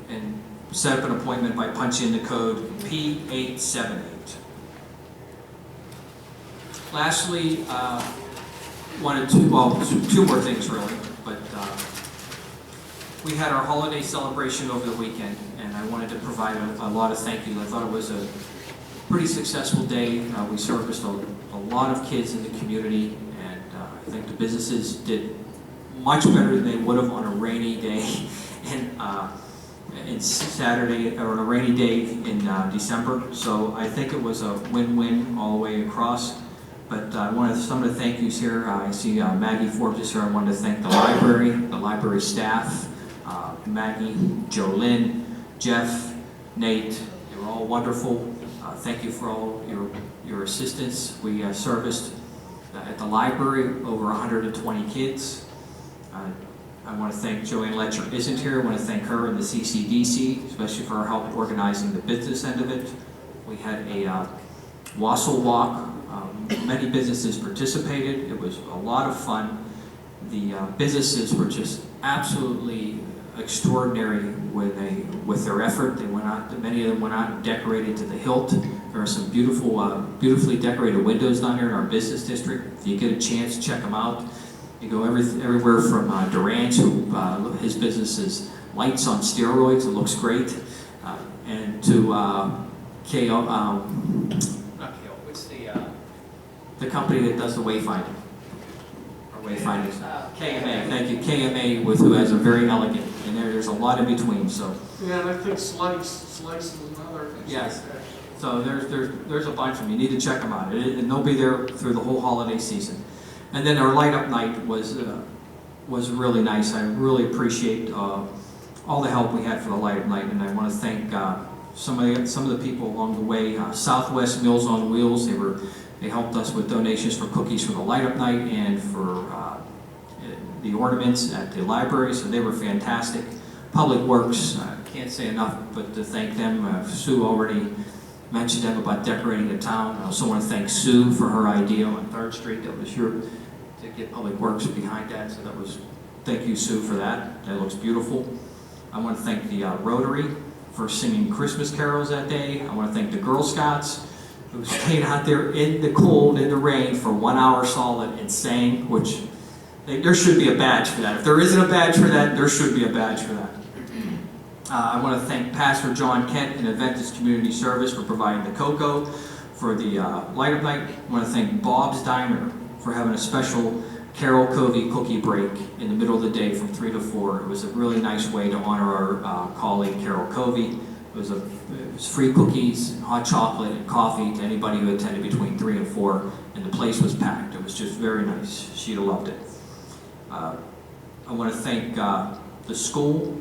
and set up an appointment by punching in the code P878. Lastly, two more things really, but we had our holiday celebration over the weekend, and I wanted to provide a lot of thank yous. I thought it was a pretty successful day. We serviced a lot of kids in the community, and I think the businesses did much better than they would have on a rainy day in Saturday, or on a rainy day in December. So I think it was a win-win all the way across. But I wanted some of the thank yous here. I see Maggie Forbes is here. I wanted to thank the library staff, Maggie, Jolynn, Jeff, Nate. They were all wonderful. Thank you for all your assistance. We serviced at the library over 120 kids. I want to thank Joanne Letcher isn't here. I want to thank her and the CCDC, especially for her help organizing the business end of it. We had a wassail walk. Many businesses participated. It was a lot of fun. The businesses were just absolutely extraordinary with their effort. They went out. Many of them went out and decorated to the hilt. There are some beautifully decorated windows down here in our business district. If you get a chance, check them out. You go everywhere from Duran's, who his business is lights on steroids. It looks great, and to KO. The company that does the wayfinding. Wayfinding. KMA, thank you. KMA, who has a very elegant, and there's a lot in between. So. Yeah, and I think Slice is another. Yes. So there's a bunch of them. You need to check them out, and they'll be there through the whole holiday season. And then our light up night was really nice. I really appreciate all the help we had for the light up night, and I want to thank some of the people along the way. Southwest Meals on Wheels. They helped us with donations for cookies for the light up night and for the ornaments at the library, so they were fantastic. Public Works, can't say enough but to thank them. Sue already mentioned them about decorating the town. I also want to thank Sue for her idea on 3rd Street that was here to get Public Works behind that, so thank you, Sue, for that. That looks beautiful. I want to thank the Rotary for singing Christmas carols that day. I want to thank the Girl Scouts who stayed out there in the cold, in the rain for 1 hour solid and sang, which there should be a badge for that. If there isn't a badge for that, there should be a badge for that. I want to thank Pastor John Kent and Adventist Community Service for providing the cocoa for the light up night. I want to thank Bob's Diner for having a special Carol Covey cookie break in the middle of the day from 3 to 4. It was a really nice way to honor our colleague Carol Covey. it was free cookies, hot chocolate, and coffee to anybody who attended between 3 and 4, and the place was packed. It was just very nice. She'd have loved it. I want to thank the school.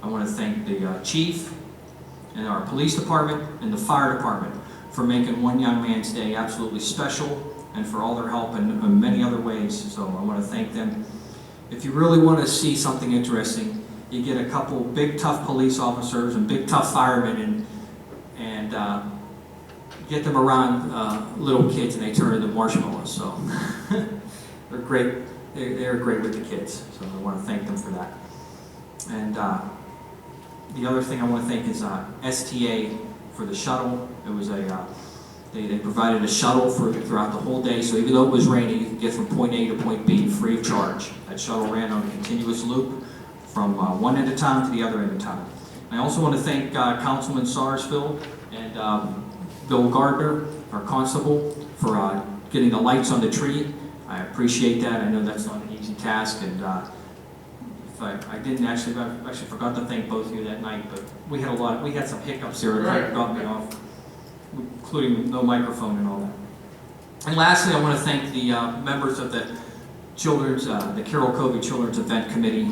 I want to thank the chief and our police department and the fire department for making One Young Man's Day absolutely special, and for all their help in many other ways. So I want to thank them. If you really want to see something interesting, you get a couple big tough police officers and big tough firemen and get them around little kids, and they turn into marshmallows. So they're great. They're great with the kids. So I want to thank them for that. And the other thing I want to thank is STA for the shuttle. It was they provided a shuttle throughout the whole day, so even though it was raining, you could get from point A to point B free of charge. That shuttle ran on a continuous loop from one end of town to the other end of town. And I also want to thank Councilman Sarsfield and Bill Gardner, our constable, for getting the lights on the tree. I appreciate that. I know that's not an easy task, and if I actually forgot to thank both of you that night, but we had some hiccups here that kind of got me off, including no microphone and all that. And lastly, I want to thank the members of the the Carroll Covey Children's Event Committee,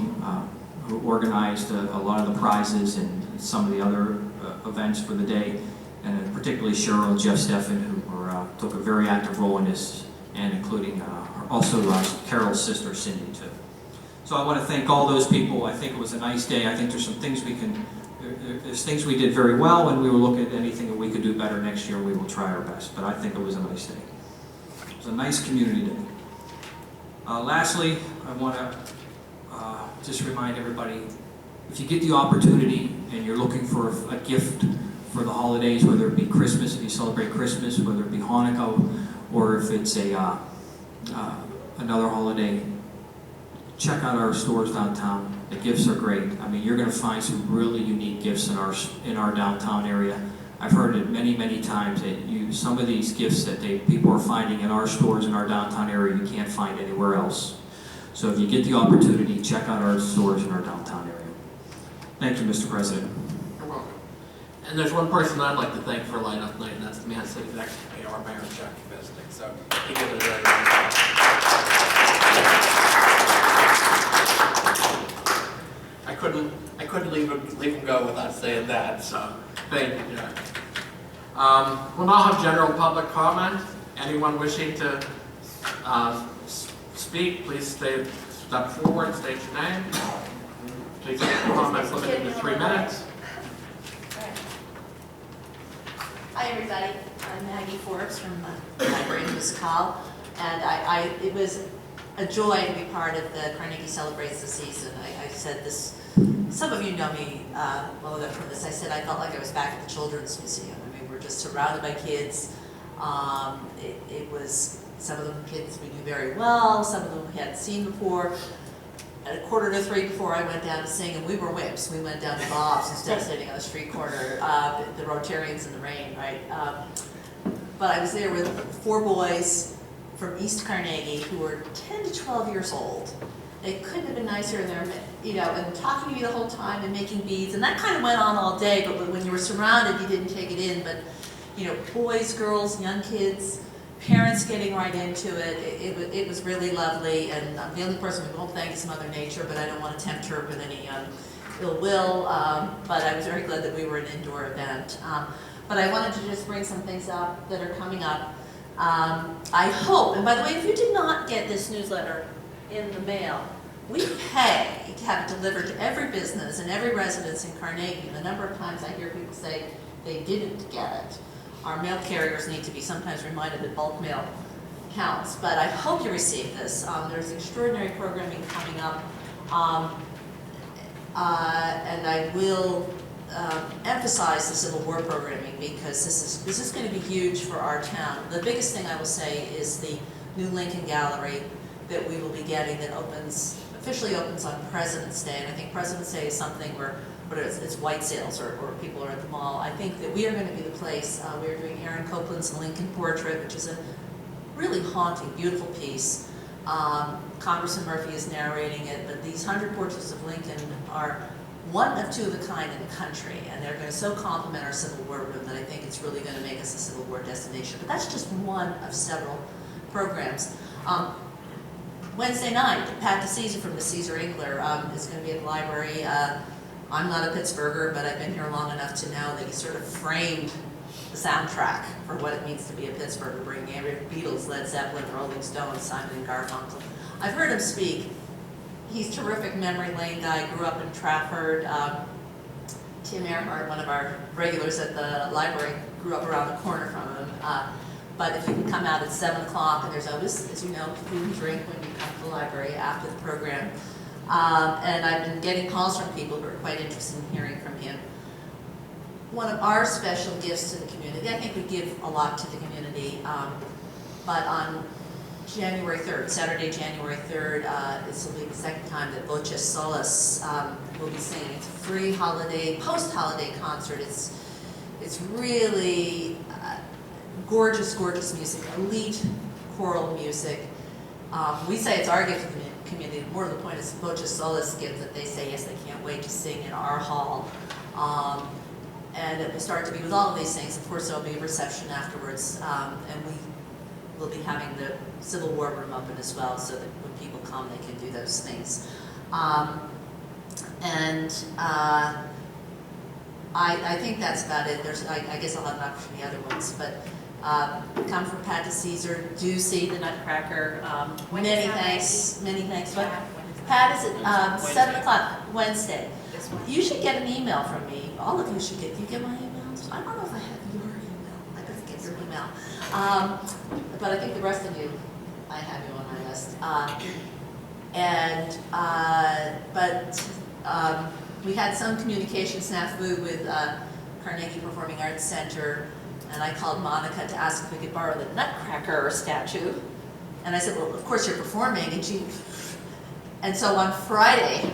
who organized a lot of the prizes and some of the other events for the day, and particularly Cheryl and Jeff Steffen, who took a very active role in this, and including also Carol's sister, Cindy, too. So I want to thank all those people. I think it was a nice day. I think there's some things there's things we did very well, and we will look at anything that we could do better next year, and we will try our best. But I think it was a nice day. It was a nice community day. Lastly, I want to just remind everybody, if you get the opportunity and you're looking for a gift for the holidays, whether it be Christmas, if you celebrate Christmas, whether it be Hanukkah, or if it's another holiday, check out our stores downtown. The gifts are great. I mean, you're going to find some really unique gifts in our downtown area. I've heard it many, many times that some of these gifts that people are finding in our stores in our downtown area, you can't find anywhere else. So if you get the opportunity, check out our stores in our downtown area. Thank you, Mr. President. You're welcome. And there's one person I'd like to thank for Light Up Night, and that's the man sitting next to me, our mayor, Chuck visiting. So he did a very nice job. I couldn't leave him go without saying that, so thank you, Jack. We'll now have general public comment. Anyone wishing to speak, please step forward, state your name. Please keep your comments limited to 3 minutes. Hi everybody, I'm Maggie Forbes from the Library in Muscal, and it was a joy to be part of the Carnegie Celebrates the Season. I said this, some of you know me well enough from this, I said I felt like I was back at the Children's Museum. I mean, we're just surrounded by kids. It was, some of them kids we knew very well, some of them we hadn't seen before. At 2:45 before I went down to sing, and we were whips. We went down to Bob's instead of sitting on the street corner, the Rotarians in the rain, right? But I was there with 4 boys from East Carnegie who were 10 to 12 years old. They couldn't have been nicer, and they're, and talking to me the whole time and making beads, and that kind of went on all day. But when you were surrounded, you didn't take it in. But boys, girls, young kids, parents getting right into it. It was really lovely, and the only person we won't thank is Mother Nature, but I don't want to tempt her with any ill will. But I was very glad that we were an indoor event. But I wanted to just bring some things up that are coming up. I hope, and by the way, if you did not get this newsletter in the mail, we pay to have it delivered to every business and every residence in Carnegie. And the number of times I hear people say they didn't get it. Our mail carriers need to be sometimes reminded that bulk mail counts, but I hope you received this. There's extraordinary programming coming up, and I will emphasize the Civil War programming because this is going to be huge for our town. The biggest thing I will say is the new Lincoln Gallery that we will be getting that officially opens on President's Day, and I think President's Day is something where it's white sales or people are at the mall. I think that we are going to be the place. We are doing Aaron Copland's Lincoln Portrait, which is a really haunting, beautiful piece. Congressman Murphy is narrating it, but these 100 portraits of Lincoln are one of two of a kind in the country, and they're going to so complement our Civil War room that I think it's really going to make us a Civil War destination. But that's just one of several programs. Wednesday night, Pat DeCesar from the Caesar Engler is going to be at the library. I'm not a Pittsburgher, but I've been here long enough to know that he sort of framed the soundtrack for what it means to be a Pittsburgher, bringing every Beatles, Led Zeppelin, Rolling Stones, Simon and Garfunkel. I've heard him speak. He's a terrific memory lane guy, grew up in Trafford. Tim Earhart, one of our regulars at the library, grew up around the corner from him. But if you can come out at 7 o'clock, and there's always, as you know, food and drink when you come to the library after the program. And I've been getting calls from people who are quite interested in hearing from him. One of our special gifts to the community, I think we give a lot to the community, but on January 3rd, Saturday, January 3rd, this will be the second time that Voce Solis will be singing. It's a free holiday, post-holiday concert. It's really gorgeous, gorgeous music, elite choral music. We say it's our gift to the community. More to the point, it's Voce Solis' gift that they say, yes, they can't wait to sing in our hall. And it will start to be with all of these things. Of course, there will be a reception afterwards, and we will be having the Civil War room open as well, so that when people come, they can do those things. I think that's about it. I guess I'll have an option for the other ones, but come from Pat DeCesar, do see the Nutcracker. Many thanks. But Pat is at 7 o'clock Wednesday. You should get an email from me. All of you should get. Do you get my emails? I don't know if I have your email. I better get your email. But I think the rest of you, I have you on my list. We had some communication snafu with Carnegie Performing Arts Center, and I called Monica to ask if we could borrow the Nutcracker statue. And I said, well, of course you're performing. And so on Friday,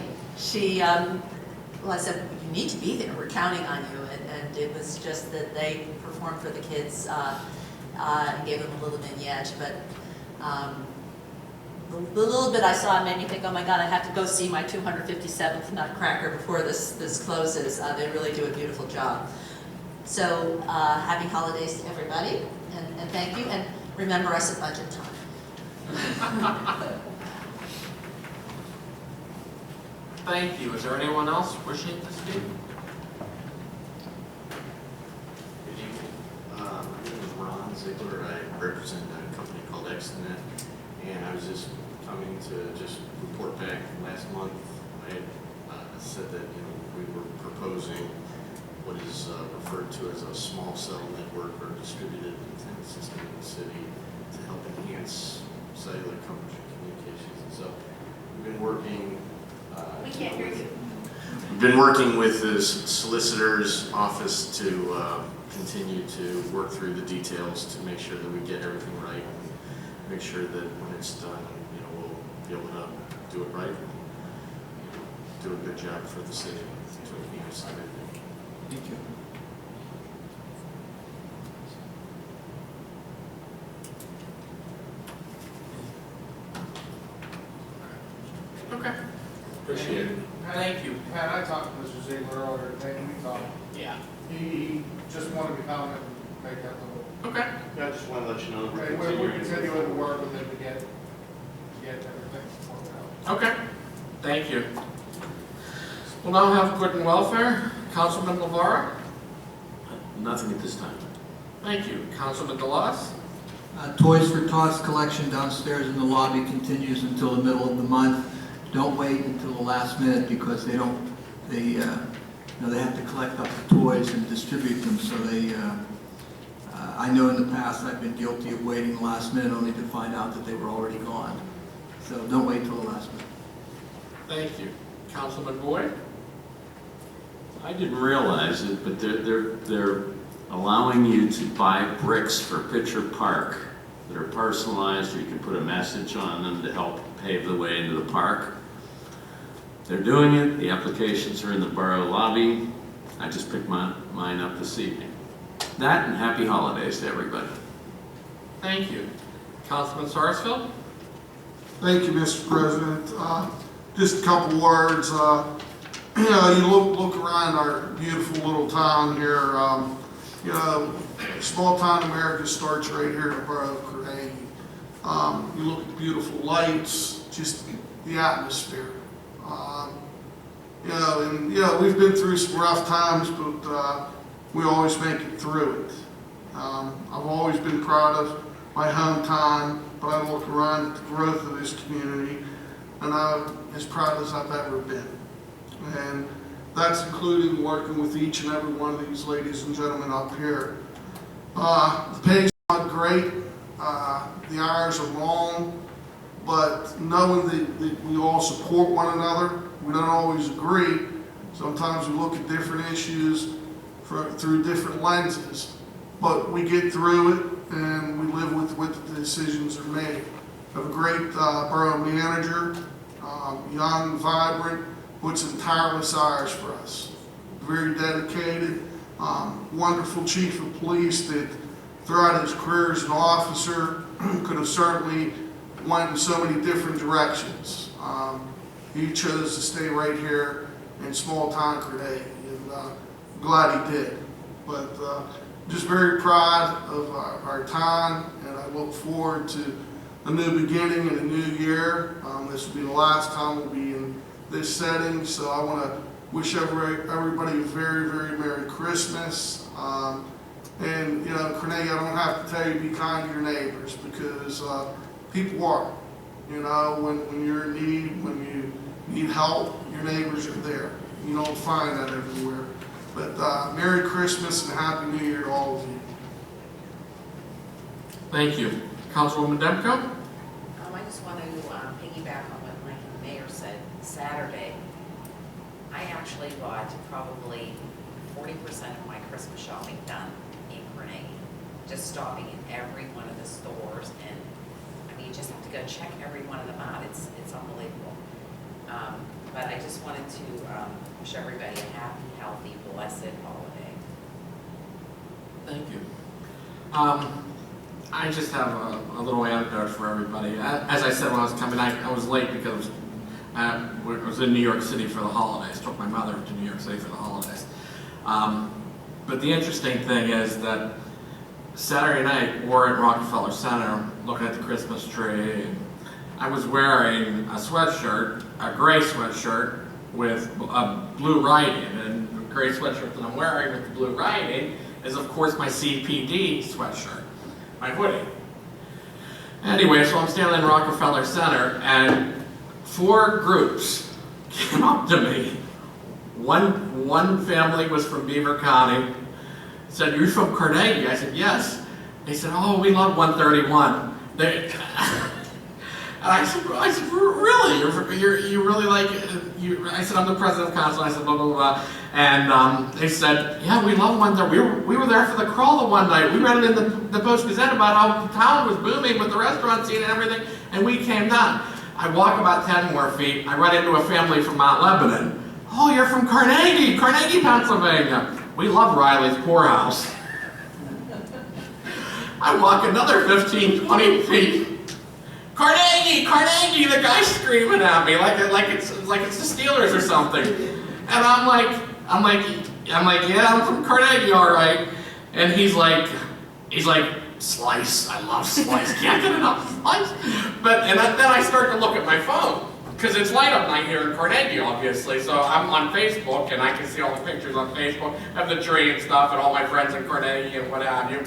I said, you need to be there. We're counting on you. And it was just that they performed for the kids and gave them a little vignette. But the little bit I saw made me think, oh my God, I have to go see my 257th Nutcracker before this closes. They really do a beautiful job. So happy holidays to everybody, and thank you. And remember us at budget time. Thank you. Is there anyone else wishing to speak? Good evening. My name is Ron Ziegler. I represent a company called Extenet, and I was just coming to just report back last month. I had said that we were proposing what is referred to as a small cell network or distributed antenna system in the city to help enhance cellular coverage and communications. And so we've been working. We can't hear you. We've been working with the solicitor's office to continue to work through the details to make sure that we get everything right and make sure that when it's done, we'll be able to do it right and do a good job for the city to enhance everything. Thank you. Okay. Appreciate it. Thank you. Pat, I talked to Mr. Ziegler earlier today, and we talked. Yeah. He just wanted to comment and make that little. Okay. Yeah, I just want to let you know that we're Okay, continuing. we're continuing to work with him to get everything worked out. Okay. Thank you. We'll now have good and welfare. Councilman Navarro? Nothing at this time. Thank you. Councilman DeLoss? Toys for Tots collection downstairs in the lobby continues until the middle of the month. Don't wait until the last minute because they have to collect up the toys and distribute them. So I know in the past I've been guilty of waiting the last minute only to find out that they were already gone. So don't wait till the last minute. Thank you. Councilman Boyd? I didn't realize it, but they're allowing you to buy bricks for Pitcher Park that are personalized, or you can put a message on them to help pave the way into the park. They're doing it. The applications are in the borough lobby. I just picked mine up this evening. That and happy holidays to everybody. Thank you. Councilman Sarsfield? Thank you, Mr. President. Just a couple words. you know, you look around our beautiful little town here, you know, small town America starts right here in the borough of Carnegie. You look at the beautiful lights, just the atmosphere. You know, and you know, we've been through some rough times, but we always make it through it. I've always been proud of my hometown, but I look around at the growth of this community, and I'm as proud as I've ever been. And that's including working with each and every one of these ladies and gentlemen up here. The pay's not great, the hours are long, but knowing that we all support one another, we don't always agree. Sometimes we look at different issues through different lenses, but we get through it and we live with what the decisions are made. We have a great borough manager, young, vibrant, puts in tireless hours for us. Very dedicated, wonderful chief of police that throughout his career as an officer could have certainly went in so many different directions. He chose to stay right here in small town Carnegie, and glad he did. But just very proud of our time, and I look forward to a new beginning and a new year. This will be the last time we'll be in this setting, so I want to wish everybody a very, very Merry Christmas. And you know, Carnegie, I don't have to tell you, be kind to your neighbors, because people are. You know, when you're in need, when you need help, your neighbors are there. You don't find that everywhere. But Merry Christmas and Happy New Year to all of you. Thank you. Councilwoman Demko? I just want to piggyback on what Mike and the mayor said. Saturday, I actually got probably 40% of my Christmas shopping done in Carnegie. Just stopping in every one of the stores, and I mean, you just have to go check every one of them out. It's unbelievable. But I just wanted to wish everybody a happy, healthy, blessed holiday. Thank you. I just have a little anecdote for everybody. As I said when I was coming, I was late because I was in New York City for the holidays. Took my mother to New York City for the holidays. But the interesting thing is that Saturday night, we're at Rockefeller Center looking at the Christmas tree. And I was wearing a sweatshirt, a gray sweatshirt with a blue writing. And the gray sweatshirt that I'm wearing with the blue writing is, of course, my CPD sweatshirt, my hoodie. Anyway, so I'm standing in Rockefeller Center, and 4 groups came up to me. One family was from Beaver County. Said, "You're from Carnegie?" I said, "Yes." They said, "Oh, we love 131. And I said, "Really? You really like you?" I said, "I'm the president of council." I said, "Blah blah blah." And they said, "Yeah, we love 131. We were there for the crawl the one night. We read it in the Post Gazette about how the town was booming with the restaurant scene and everything, and we came down." I walk about 10 more feet. I run into a family from Mount Lebanon. "Oh, you're from Carnegie, Pennsylvania. We love Riley's Poorhouse." I walk another 15, 20 feet. "Carnegie, Carnegie!" The guy's screaming at me like it's the Steelers or something. And I'm like, "Yeah, I'm from Carnegie, all right." And he's like, "Slice, I love Slice. Can't get enough Slice." Then I start to look at my phone, because it's light up night here in Carnegie, obviously. So I'm on Facebook, and I can see all the pictures on Facebook of the tree and stuff, and all my friends in Carnegie and what have you.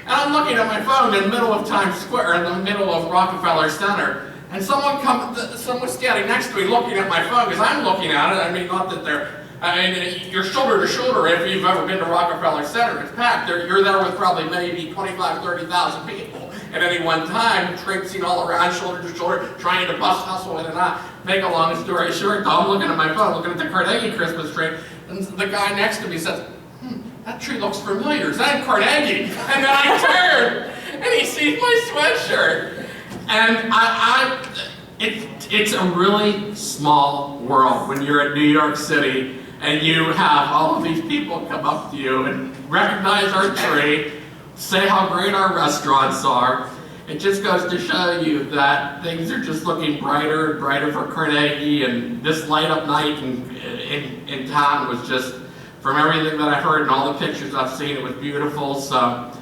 And I'm looking at my phone in the middle of Times Square, in the middle of Rockefeller Center, and someone's standing next to me looking at my phone, because I'm looking at it. I mean, not that you're shoulder to shoulder if you've ever been to Rockefeller Center. It's packed. You're there with probably maybe 25,000, 30,000 people at any one time, traipsing all around, shoulder to shoulder, trying to hustle in and out. Make a long story short, though, I'm looking at my phone, looking at the Carnegie Christmas tree, and the guy next to me says, "That tree looks familiar. Is that Carnegie?" And then I turn, and he sees my sweatshirt. And it's a really small world when you're at New York City and you have all of these people come up to you and recognize our tree, say how great our restaurants are. it just goes to show you that things are just looking brighter and brighter for Carnegie, and this light up night in town was just, from everything that I've heard and all the pictures I've seen, it was beautiful. So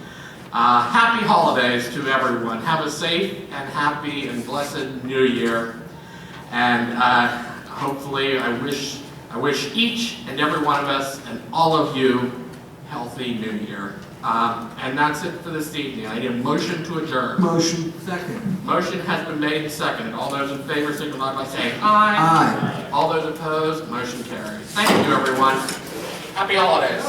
happy holidays to everyone. Have a safe and happy and blessed New Year. And hopefully I wish each and every one of us and all of you healthy New Year. And that's it for this evening. I need a motion to adjourn. Motion. Second. Motion has been made and seconded. All those in favor signify by saying aye. Aye. All those opposed, motion carries. Thank you, everyone. Happy holidays.